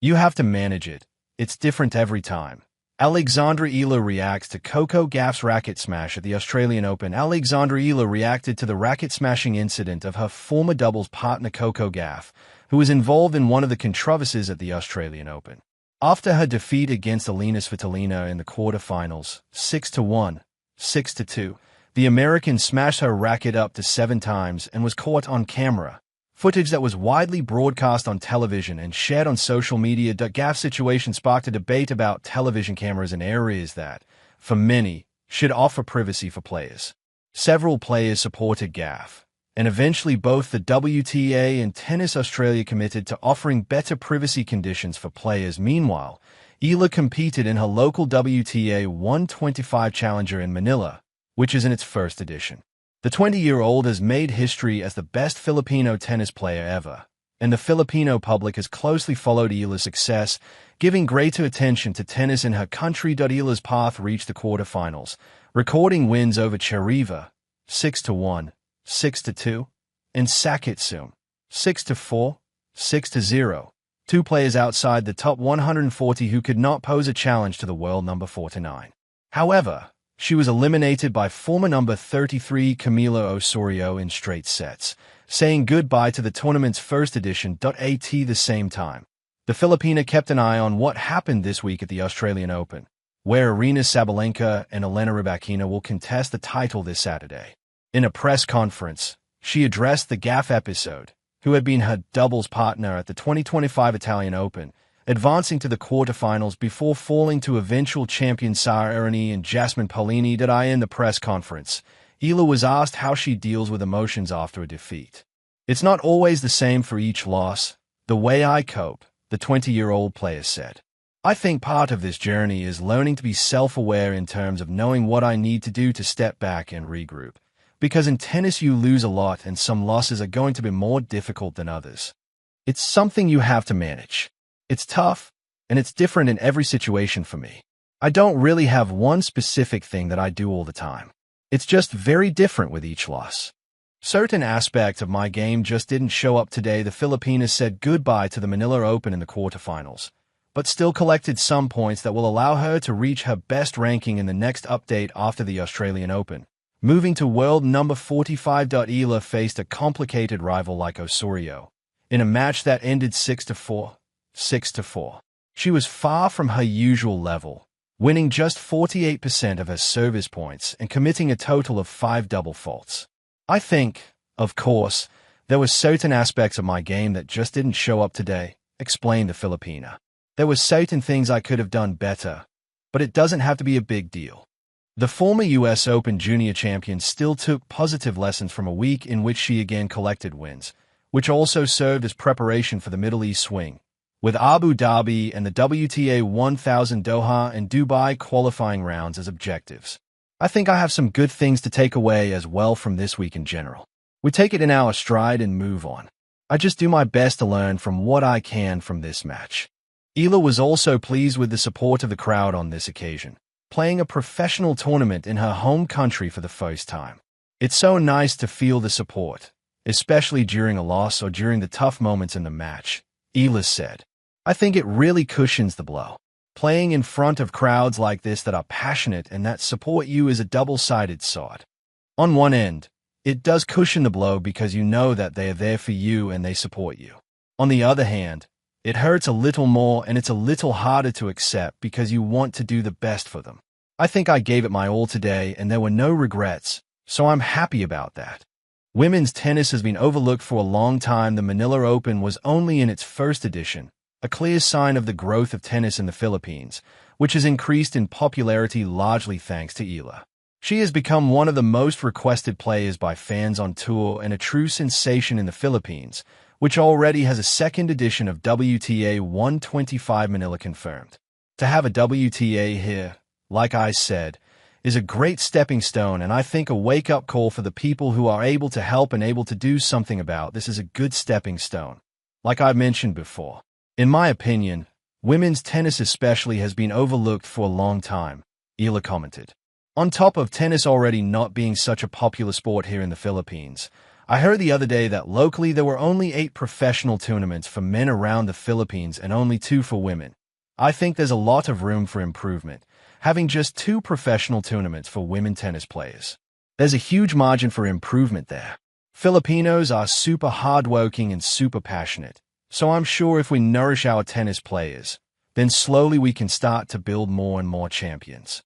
You have to manage it. It's different every time. Alexandra Eala reacts to Coco Gauff's racket smash at the Australian Open. Alexandra Eala reacted to the racket smashing incident of her former doubles partner Coco Gauff, who was involved in one of the controversies at the Australian Open. After her defeat against Elina Svitolina in the quarterfinals, 6-1, 6-2, the American smashed her racket up to 7 times and was caught on camera. Footage that was widely broadcast on television and shared on social media. Gauff's situation sparked a debate about television cameras in areas that, for many, should offer privacy for players. Several players supported Gauff, and eventually both the WTA and Tennis Australia committed to offering better privacy conditions for players. Meanwhile, Eala competed in her local WTA 125 Challenger in Manila, which is in its first edition. The 20-year-old has made history as the best Filipino tennis player ever, and the Filipino public has closely followed Eala's success, giving greater attention to tennis in her country. Eala's path reached the quarterfinals, recording wins over Chereva, 6-1, 6-2, and Sakitsum, 6-4, 6-0, 2 players outside the top 140 who could not pose a challenge to the world number 49. However, she was eliminated by former number 33 Camila Osorio in straight sets, saying goodbye to the tournament's first edition. At the same time, the Filipina kept an eye on what happened this week at the Australian Open, where Aryna Sabalenka and Elena Rybakina will contest the title this Saturday. In a press conference, she addressed the Gauff episode, who had been her doubles partner at the 2025 Italian Open, advancing to the quarterfinals before falling to eventual champion Sara Errani and Jasmine Paolini. In the press conference, Eala was asked how she deals with emotions after a defeat. "It's not always the same for each loss. The way I cope," the 20-year-old player said. "I think part of this journey is learning to be self-aware in terms of knowing what I need to do to step back and regroup. Because in tennis you lose a lot and some losses are going to be more difficult than others. It's something you have to manage. It's tough, and it's different in every situation for me. I don't really have one specific thing that I do all the time. It's just very different with each loss. Certain aspects of my game just didn't show up today." The Filipina said goodbye to the Manila Open in the quarterfinals, but still collected some points that will allow her to reach her best ranking in the next update after the Australian Open. Moving to world number 45. Eala faced a complicated rival like Osorio, in a match that ended 6-4, 6-4. She was far from her usual level, winning just 48% of her service points and committing a total of 5 double faults. "I think, of course, there were certain aspects of my game that just didn't show up today," explained the Filipina. "There were certain things I could have done better, but it doesn't have to be a big deal." The former U.S. Open junior champion still took positive lessons from a week in which she again collected wins, which also served as preparation for the Middle East swing, with Abu Dhabi and the WTA 1000 Doha and Dubai qualifying rounds as objectives. "I think I have some good things to take away as well from this week in general. We take it in our stride and move on. I just do my best to learn from what I can from this match." Eala was also pleased with the support of the crowd on this occasion, playing a professional tournament in her home country for the first time. "It's so nice to feel the support, especially during a loss or during the tough moments in the match," Eala said. "I think it really cushions the blow. Playing in front of crowds like this that are passionate and that support you is a double-sided sword. On one end, it does cushion the blow because you know that they are there for you and they support you. On the other hand, it hurts a little more and it's a little harder to accept because you want to do the best for them. I think I gave it my all today and there were no regrets, so I'm happy about that." Women's tennis has been overlooked for a long time. The Manila Open was only in its first edition, a clear sign of the growth of tennis in the Philippines, which has increased in popularity largely thanks to Eala. She has become one of the most requested players by fans on tour and a true sensation in the Philippines, which already has a second edition of WTA 125 Manila confirmed. To have a WTA here, like I said, is a great stepping stone, and I think a wake-up call for the people who are able to help and able to do something about this is a good stepping stone. Like I mentioned before, in my opinion, women's tennis especially has been overlooked for a long time, Eala commented. On top of tennis already not being such a popular sport here in the Philippines, I heard the other day that locally there were only 8 professional tournaments for men around the Philippines and only 2 for women. I think there's a lot of room for improvement, having just 2 professional tournaments for women tennis players. There's a huge margin for improvement there. Filipinos are super hardworking and super passionate, so I'm sure if we nourish our tennis players, then slowly we can start to build more and more champions.